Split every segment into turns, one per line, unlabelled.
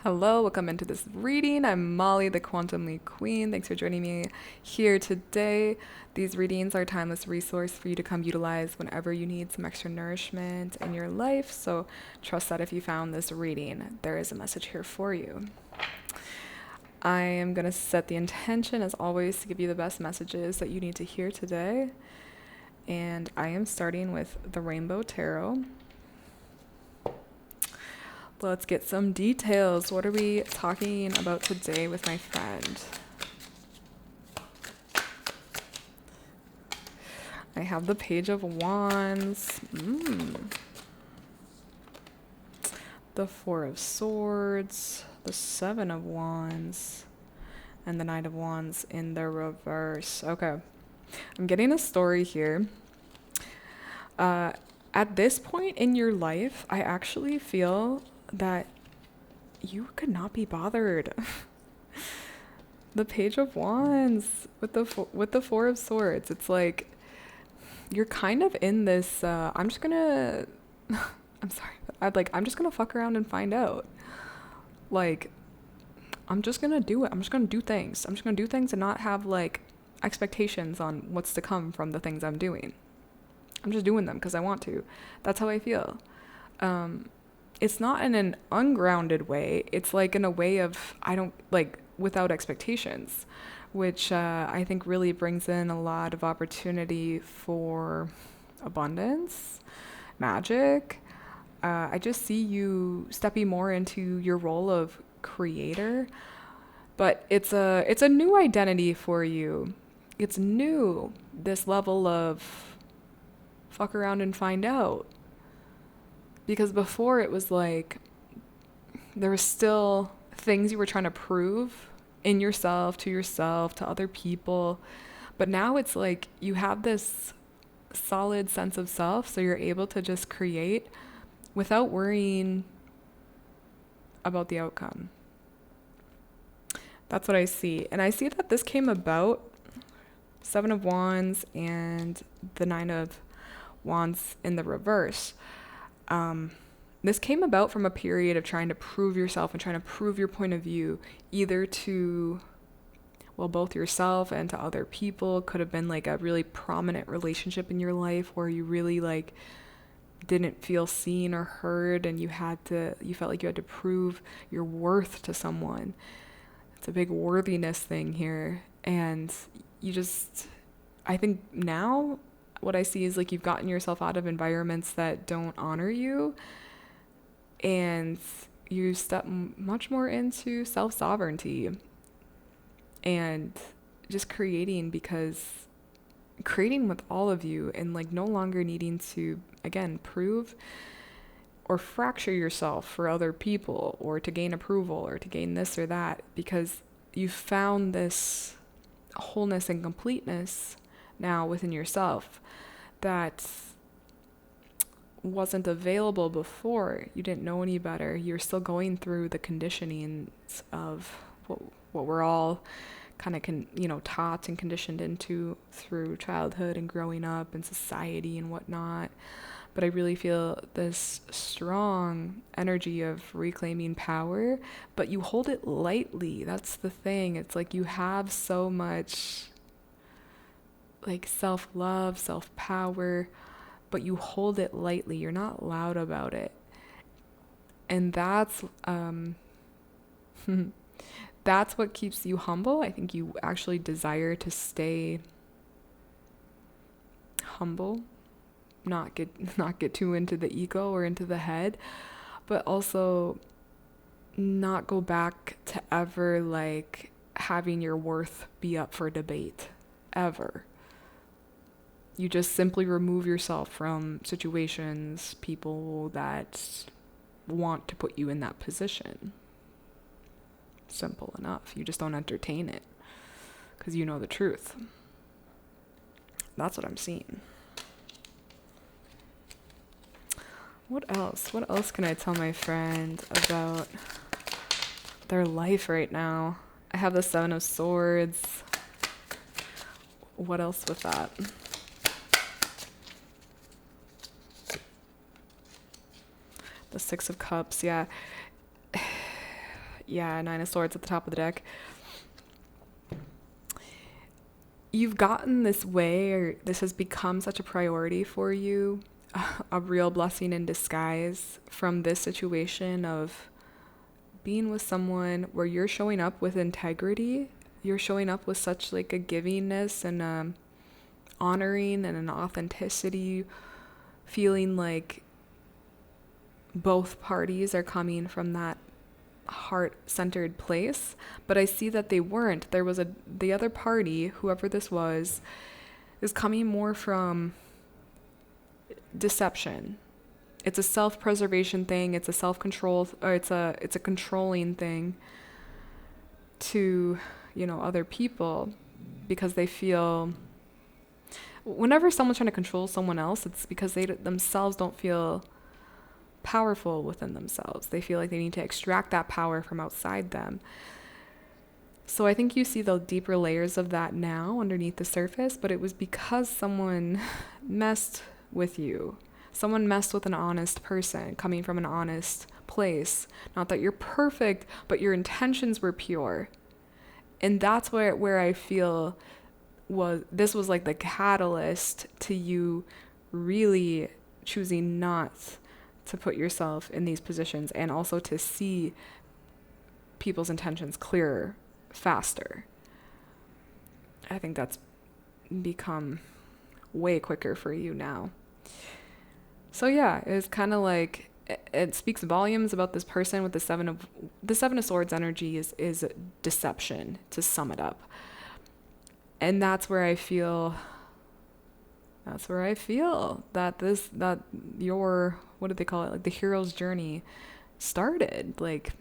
Hello, welcome into this reading. I'm Molly, the QuantumLeapQueen. Thanks for joining me here today. These readings are a timeless resource for you to come utilize whenever you need some extra nourishment in your life. So trust that if you found this reading, there is a message here for you. I am going to set the intention, as always, to give you the best messages that you need to hear today. And I am starting with the Rainbow Tarot. Let's get some details. What are we talking about today with my friend? I have the Page of Wands. The Four of Swords. The Seven of Wands. And the Knight of Wands in the reverse. Okay. I'm getting a story here. At this point in your life, I actually feel that you could not be bothered. The Page of Wands with the Four of Swords. It's like you're kind of in this. I'm just gonna. I'm sorry. I'm just gonna fuck around and find out. Like, I'm just gonna do it. I'm just gonna do things. I'm just gonna do things and not have like expectations on what's to come from the things I'm doing. I'm just doing them because I want to. That's how I feel. It's not in an ungrounded way. It's like in a way of, I don't, like, without expectations, which I think really brings in a lot of opportunity for abundance, magic. I just see you stepping more into your role of creator, but it's a new identity for you. It's new, this level of fuck around and find out. Because before it was like, there was still things you were trying to prove in yourself, to other people. But now it's like you have this solid sense of self, so you're able to just create without worrying about the outcome. That's what I see. And I see that this came about, Seven of Wands and the Nine of Wands in the reverse. This came about from a period of trying to prove yourself and trying to prove your point of view, either to, well, both yourself and to other people. Could have been like a really prominent relationship in your life where you really like didn't feel seen or heard, and you felt like you had to prove your worth to someone. It's a big worthiness thing here. And I think now what I see is like you've gotten yourself out of environments that don't honor you, and you step much more into self-sovereignty and just creating with all of you, and like no longer needing to, again, prove or fracture yourself for other people or to gain approval or to gain this or that, because you found this wholeness and completeness now within yourself that wasn't available before. You didn't know any better. You're still going through the conditionings of what we're all kind of taught and conditioned into through childhood and growing up and society and whatnot. But I really feel this strong energy of reclaiming power, but you hold it lightly. That's the thing. It's like you have so much like self-love, self-power, but you hold it lightly. You're not loud about it. And that's that's what keeps you humble. I think you actually desire to stay humble, not get too into the ego or into the head, but also not go back to ever like having your worth be up for debate, ever. You just simply remove yourself from situations, people that want to put you in that position. Simple enough. You just don't entertain it because you know the truth. That's what I'm seeing. What else? What else can I tell my friend about their life right now? I have the Seven of Swords. What else with that? The Six of Cups, yeah. Yeah, Nine of Swords at the top of the deck. You've gotten this way, or this has become such a priority for you, a real blessing in disguise from this situation of being with someone where you're showing up with integrity. You're showing up with such like a givingness and honoring and an authenticity, feeling like both parties are coming from that heart-centered place. But I see that they weren't. There was the other party, whoever this was, is coming more from deception. It's a self-preservation thing. It's a self-control, or it's a controlling thing to, other people, because they feel, whenever someone's trying to control someone else, it's because they themselves don't feel powerful within themselves. They feel like they need to extract that power from outside them. So I think you see the deeper layers of that now underneath the surface, but it was because someone messed with you. Someone messed with an honest person coming from an honest place. Not that you're perfect, but your intentions were pure. And that's where I feel this was like the catalyst to you really choosing not to put yourself in these positions, and also to see people's intentions clearer, faster. I think that's become way quicker for you now. So yeah, it's kind of like, it speaks volumes about this person with the Seven of Swords energy is deception, to sum it up. And that's where I feel that your, what do they call it? Like the hero's journey started. Like,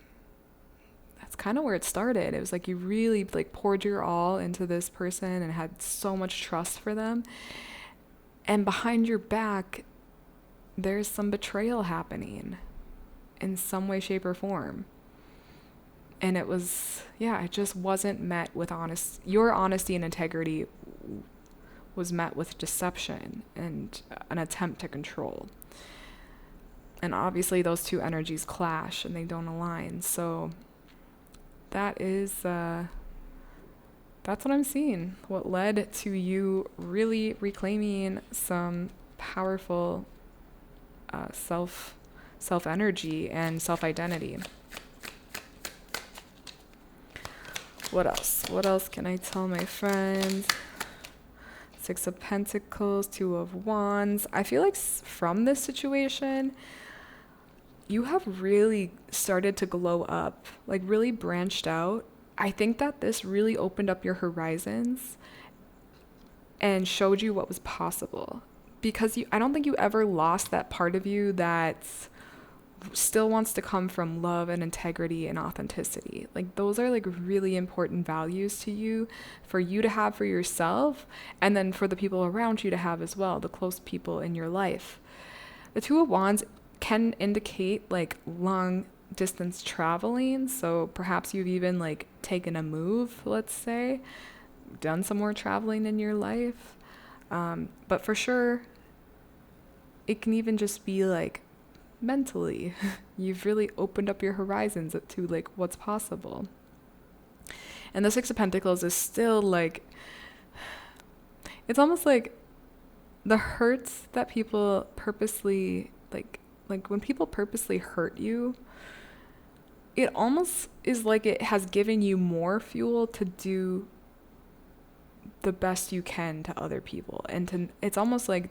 that's kind of where it started. It was like you really like poured your all into this person and had so much trust for them. And behind your back, there's some betrayal happening in some way, shape, or form. And it just wasn't met with your honesty and integrity was met with deception and an attempt to control. And obviously those two energies clash and they don't align. So that's what I'm seeing. What led to you really reclaiming some powerful self energy and self-identity. What else can I tell my friends? Six of Pentacles, Two of Wands. I feel like from this situation, you have really started to glow up, like really branched out. I think that this really opened up your horizons and showed you what was possible. Because I don't think you ever lost that part of you that still wants to come from love and integrity and authenticity. Like those are like really important values to you, for you to have for yourself, and then for the people around you to have as well, the close people in your life. The Two of Wands can indicate like long distance traveling. So perhaps you've even like taken a move, let's say, done some more traveling in your life. But for sure, it can even just be like mentally, you've really opened up your horizons to like what's possible. And the Six of Pentacles is still like, it's almost like the hurts that people purposely like when people purposely hurt you, it almost is like it has given you more fuel to do the best you can to other people. And it's almost like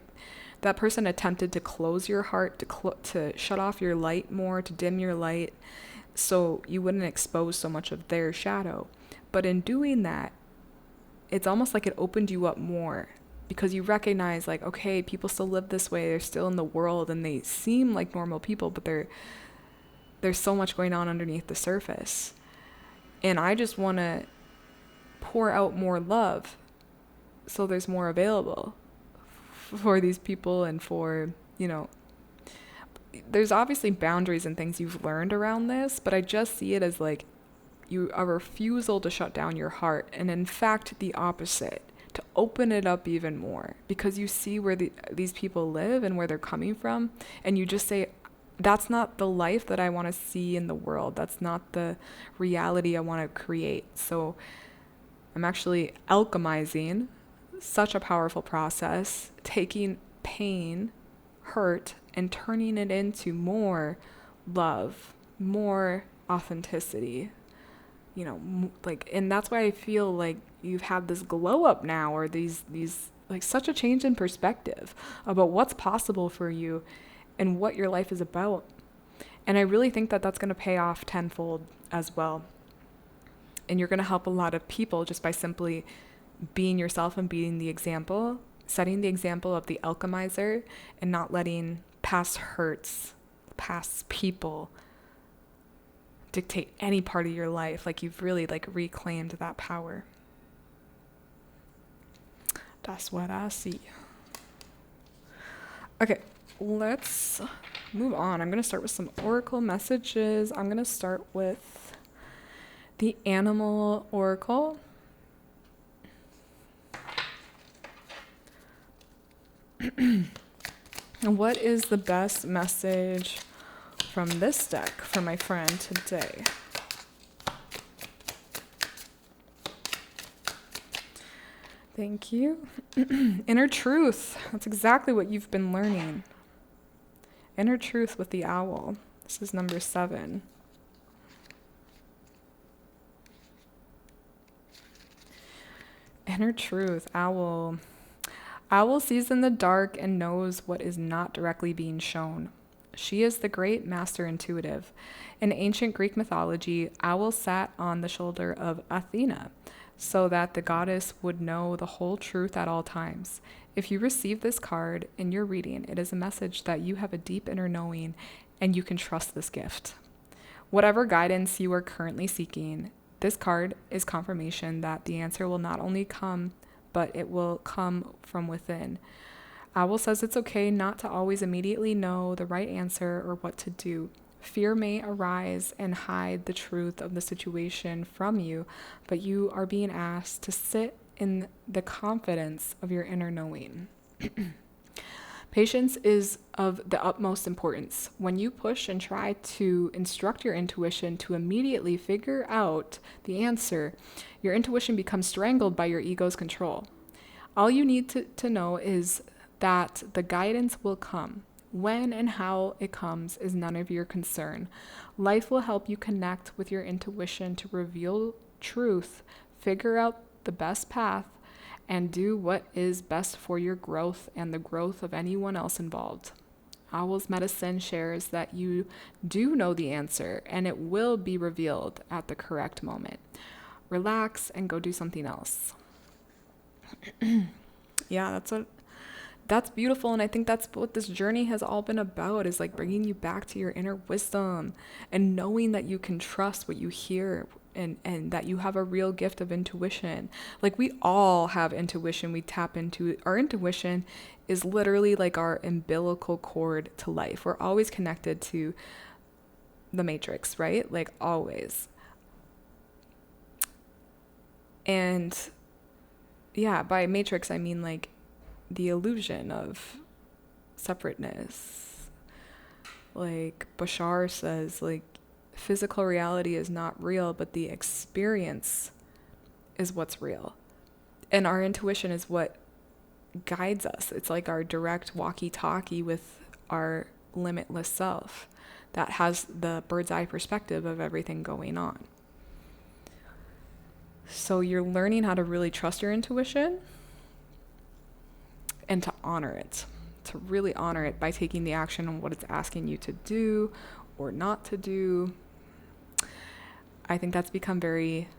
that person attempted to close your heart, to shut off your light more, to dim your light, so you wouldn't expose so much of their shadow. But in doing that, it's almost like it opened you up more, because you recognize like, okay, people still live this way, they're still in the world, and they seem like normal people, but there's so much going on underneath the surface. And I just want to pour out more love so there's more available for these people, and for, there's obviously boundaries and things you've learned around this, but I just see it as like a refusal to shut down your heart, and in fact the opposite, to open it up even more, because you see where these people live and where they're coming from, and you just say, that's not the life that I want to see in the world. That's not the reality I want to create. So I'm actually alchemizing, such a powerful process, taking pain, hurt, and turning it into more love, more authenticity, like, and that's why I feel like you've had this glow up now, or these like such a change in perspective about what's possible for you and what your life is about. And I really think that that's going to pay off tenfold as well. And you're going to help a lot of people just by simply being yourself and being the example, setting the example of the alchemizer, and not letting past hurts, past people dictate any part of your life. Like, you've really like reclaimed that power. That's what I see. Okay, let's move on. I'm going to start with some oracle messages. I'm going to start with the animal oracle. What is the best message from this deck for my friend today? Thank you. Inner truth. That's exactly what you've been learning. Inner truth with the owl. This is number 7. Inner truth, owl. Owl sees in the dark and knows what is not directly being shown. She is the great master intuitive. In ancient Greek mythology, Owl sat on the shoulder of Athena so that the goddess would know the whole truth at all times. If you receive this card in your reading, it is a message that you have a deep inner knowing and you can trust this gift. Whatever guidance you are currently seeking, this card is confirmation that the answer will not only come, but it will come from within. Owl says it's okay not to always immediately know the right answer or what to do. Fear may arise and hide the truth of the situation from you, but you are being asked to sit in the confidence of your inner knowing. Patience is of the utmost importance. When you push and try to instruct your intuition to immediately figure out the answer, your intuition becomes strangled by your ego's control. All you need to know is that the guidance will come. When and how it comes is none of your concern. Life will help you connect with your intuition to reveal truth, figure out the best path, and do what is best for your growth and the growth of anyone else involved. Owl's medicine shares that you do know the answer and it will be revealed at the correct moment. Relax and go do something else. Yeah, that's beautiful. And I think that's what this journey has all been about, is like bringing you back to your inner wisdom and knowing that you can trust what you hear, and that you have a real gift of intuition. Like, we all have intuition. We tap into our intuition is literally like our umbilical cord to life. We're always connected to the matrix, right? Like, always. And yeah, by matrix, I mean like the illusion of separateness. Like Bashar says, like, physical reality is not real, but the experience is what's real. And our intuition is what guides us. It's like our direct walkie-talkie with our limitless self that has the bird's eye perspective of everything going on. So you're learning how to really trust your intuition and to honor it, to really honor it by taking the action on what it's asking you to do or not to do. I think that's become very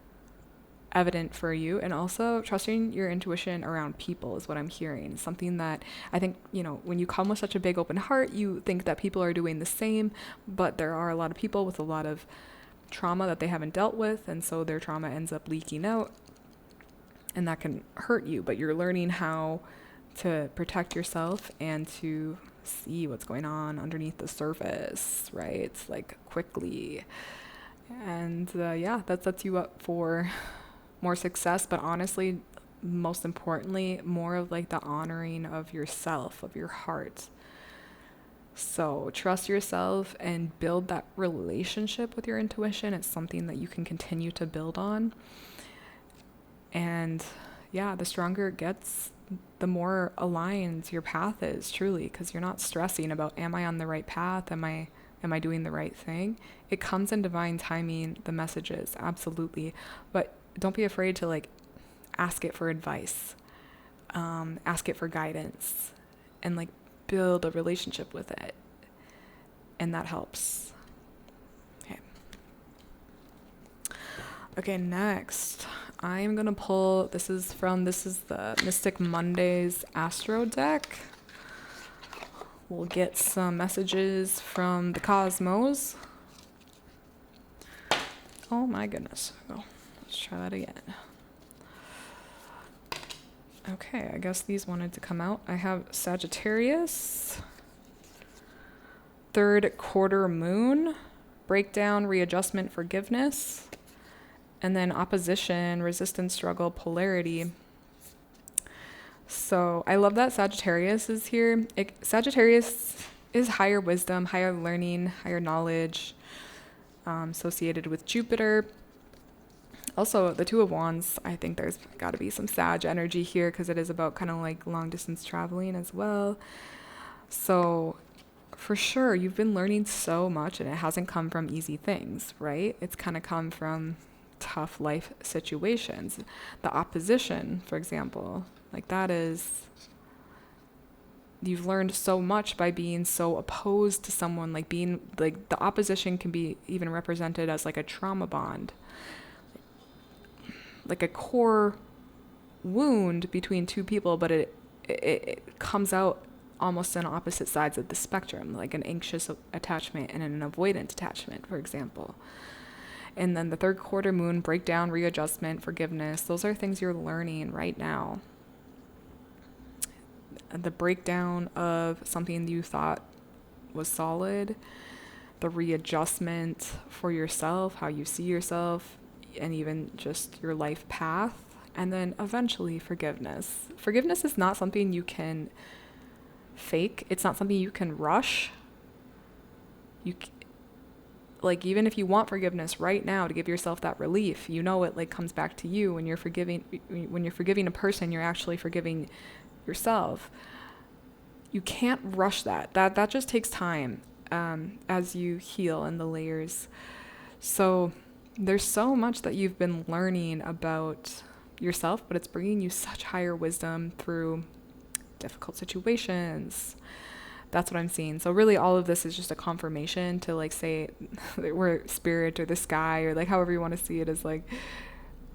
evident for you. And also trusting your intuition around people is what I'm hearing. Something that I think, when you come with such a big open heart, you think that people are doing the same, but there are a lot of people with a lot of trauma that they haven't dealt with, and so their trauma ends up leaking out, and that can hurt you. But you're learning how to protect yourself and to see what's going on underneath the surface, right? Like, quickly. And that sets you up for more success, but honestly, most importantly, more of like the honoring of yourself, of your heart. So trust yourself and build that relationship with your intuition. It's something that you can continue to build on. And yeah, the stronger it gets, the more aligned your path is, truly, because you're not stressing about, am I on the right path? Am I doing the right thing? It comes in divine timing, the messages, absolutely. But don't be afraid to like ask it for advice, ask it for guidance, and like build a relationship with it. And that helps. Okay, next I'm gonna pull, this is the Mystic Mondays Astro deck. We'll get some messages from the cosmos. Oh my goodness. Oh, let's try that again. Okay, I guess these wanted to come out. I have Sagittarius, third quarter moon, breakdown, readjustment, forgiveness, and then opposition, resistance, struggle, polarity. So I love that Sagittarius is here. Sagittarius is higher wisdom, higher learning, higher knowledge, associated with Jupiter. Also, the Two of Wands, I think there's got to be some Sag energy here because it is about kind of like long distance traveling as well. So for sure, you've been learning so much and it hasn't come from easy things, right? It's kind of come from tough life situations. The opposition, for example, like that is, you've learned so much by being so opposed to someone, like being like, the opposition can be even represented as like a trauma bond, like a core wound between two people, but it comes out almost on opposite sides of the spectrum, like an anxious attachment and an avoidant attachment, for example. And then the third quarter moon, breakdown, readjustment, forgiveness, those are things you're learning right now. The breakdown of something you thought was solid, the readjustment for yourself, how you see yourself, and even just your life path, and then eventually forgiveness. Forgiveness is not something you can fake. It's not something you can rush. Like, even if you want forgiveness right now to give yourself that relief, you know it like comes back to you. When you're forgiving a person, you're actually forgiving yourself. You can't rush that. That just takes time as you heal in the layers. So there's so much that you've been learning about yourself, but it's bringing you such higher wisdom through difficult situations. That's what I'm seeing. So really all of this is just a confirmation to like say we're spirit or the sky or like however you want to see it, is like,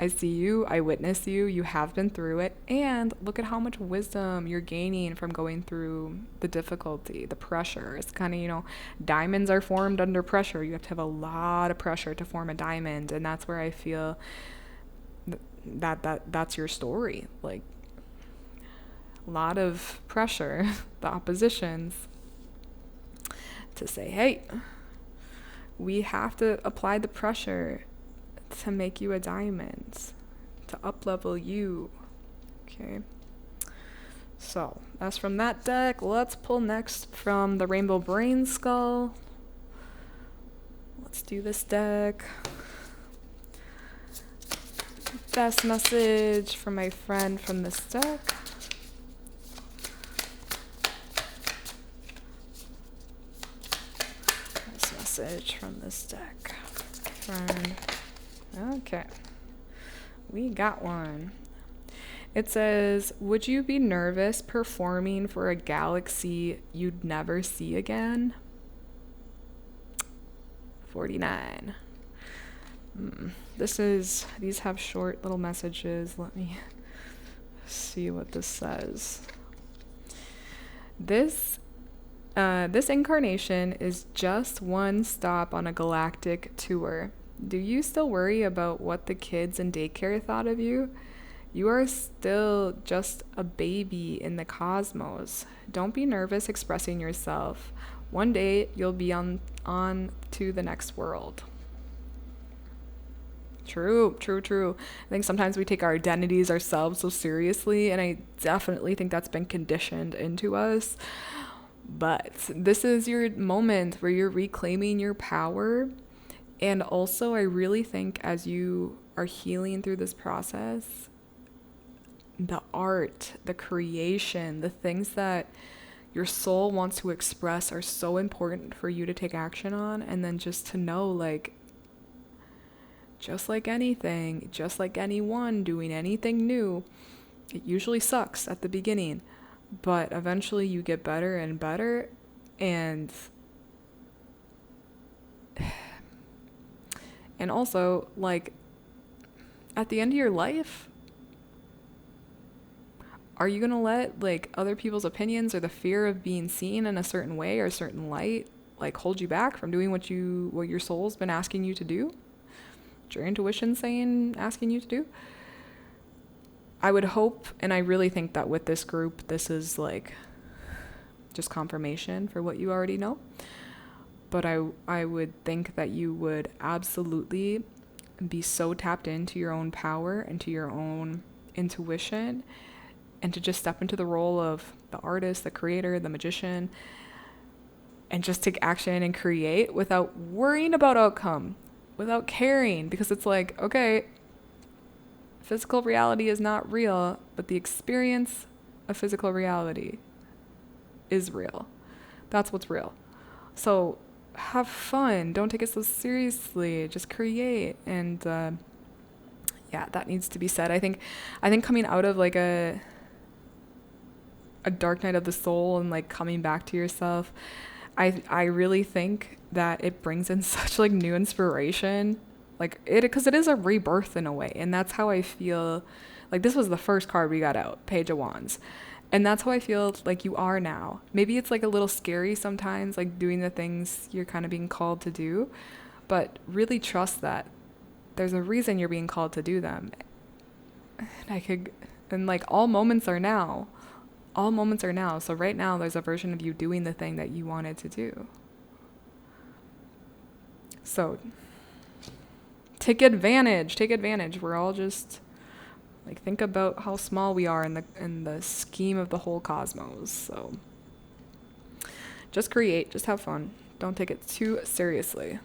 I see you, I witness you, you have been through it, and look at how much wisdom you're gaining from going through the difficulty, the pressure. It's kind of, diamonds are formed under pressure. You have to have a lot of pressure to form a diamond, and that's where I feel that's your story. Like, a lot of pressure, the oppositions, to say, hey, we have to apply the pressure to make you a diamond, to up-level you. Okay. So, that's from that deck. Let's pull next from the Rainbow Brain Skull. Let's do this deck. Best message from my friend from this deck. Best message from this deck. Friend. Okay, we got one. It says, would you be nervous performing for a galaxy you'd never see again? 49. These have short little messages. Let me see what this says. This incarnation is just one stop on a galactic tour. Do you still worry about what the kids in daycare thought of you? You are still just a baby in the cosmos. Don't be nervous expressing yourself. One day you'll be on to the next world. True. I think sometimes we take our identities ourselves so seriously, and I definitely think that's been conditioned into us. But this is your moment where you're reclaiming your power. And also, I really think as you are healing through this process, the art, the creation, the things that your soul wants to express are so important for you to take action on. And then just to know, like, just like anything, just like anyone doing anything new, it usually sucks at the beginning, but eventually you get better and better. And also, like, at the end of your life, are you going to let, like, other people's opinions or the fear of being seen in a certain way or a certain light, like, hold you back from doing what your soul's been asking you to do? What your intuition asking you to do? I would hope, and I really think that with this group, this is, like, just confirmation for what you already know. But I would think that you would absolutely be so tapped into your own power and to your own intuition, and to just step into the role of the artist, the creator, the magician, and just take action and create without worrying about outcome, without caring, because it's like, okay, physical reality is not real, but the experience of physical reality is real. That's what's real. So have fun. Don't take it so seriously. Just create. And yeah, that needs to be said. I think coming out of like a dark night of the soul and like coming back to yourself, I really think that it brings in such like new inspiration, like it, because it is a rebirth in a way. And that's how I feel. Like, this was the first card we got out, Page of Wands. And that's how I feel like you are now. Maybe it's like a little scary sometimes, like doing the things you're kind of being called to do, but really trust that there's a reason you're being called to do them. And like all moments are now. All moments are now. So right now there's a version of you doing the thing that you wanted to do. So take advantage. Take advantage. We're all just, like, think about how small we are in the scheme of the whole cosmos. So just create, just have fun. Don't take it too seriously.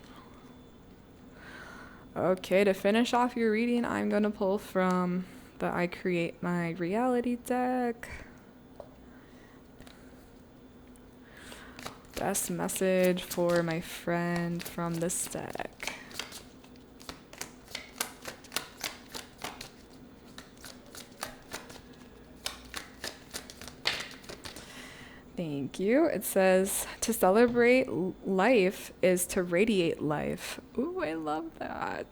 Okay, to finish off your reading, I'm going to pull from the I Create My Reality deck. Best message for my friend from this deck. Thank you. It says, to celebrate life is to radiate life. Ooh, I love that.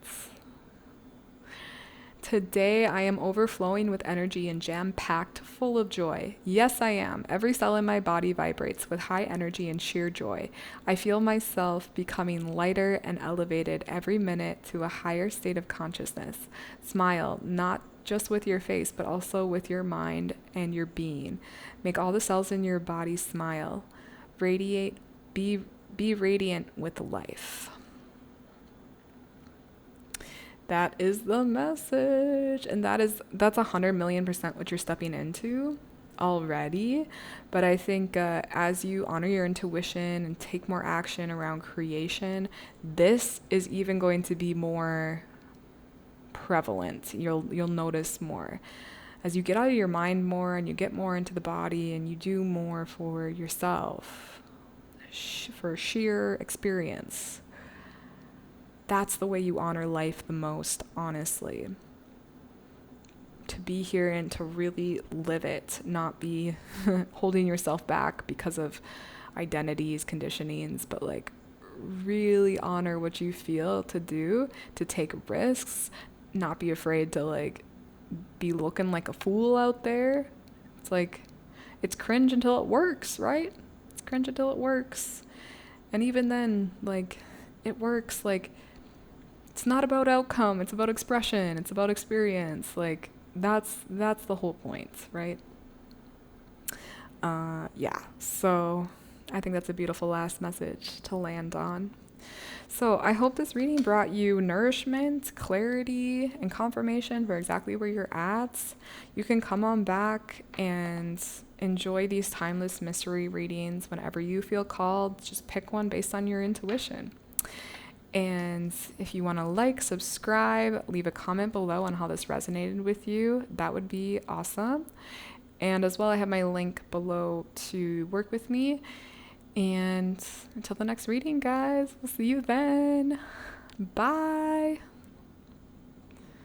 Today I am overflowing with energy and jam-packed full of joy. Yes, I am. Every cell in my body vibrates with high energy and sheer joy. I feel myself becoming lighter and elevated every minute to a higher state of consciousness. Smile, not just with your face, but also with your mind and your being. Make all the cells in your body smile. Radiate, be radiant with life. That is the message. And that's 100,000,000% what you're stepping into already. But I think as you honor your intuition and take more action around creation, this is even going to be more prevalent. You'll notice more as you get out of your mind more and you get more into the body and you do more for yourself, for sheer experience. That's the way you honor life the most, honestly. To be here and to really live it, not be holding yourself back because of identities, conditionings, but like really honor what you feel to do, to take risks, not be afraid to like be looking like a fool out there. It's like, it's cringe until it works, right? It's cringe until it works. And even then, like, it works. Like, it's not about outcome, it's about expression, it's about experience. Like, that's the whole point, right? Yeah, so I think that's a beautiful last message to land on. So I hope this reading brought you nourishment, clarity, and confirmation for exactly where you're at. You can come on back and enjoy these timeless mystery readings whenever you feel called. Just pick one based on your intuition. And if you want to like, subscribe, leave a comment below on how this resonated with you, that would be awesome. And as well, I have my link below to work with me. And until the next reading, guys, we'll see you then. Bye.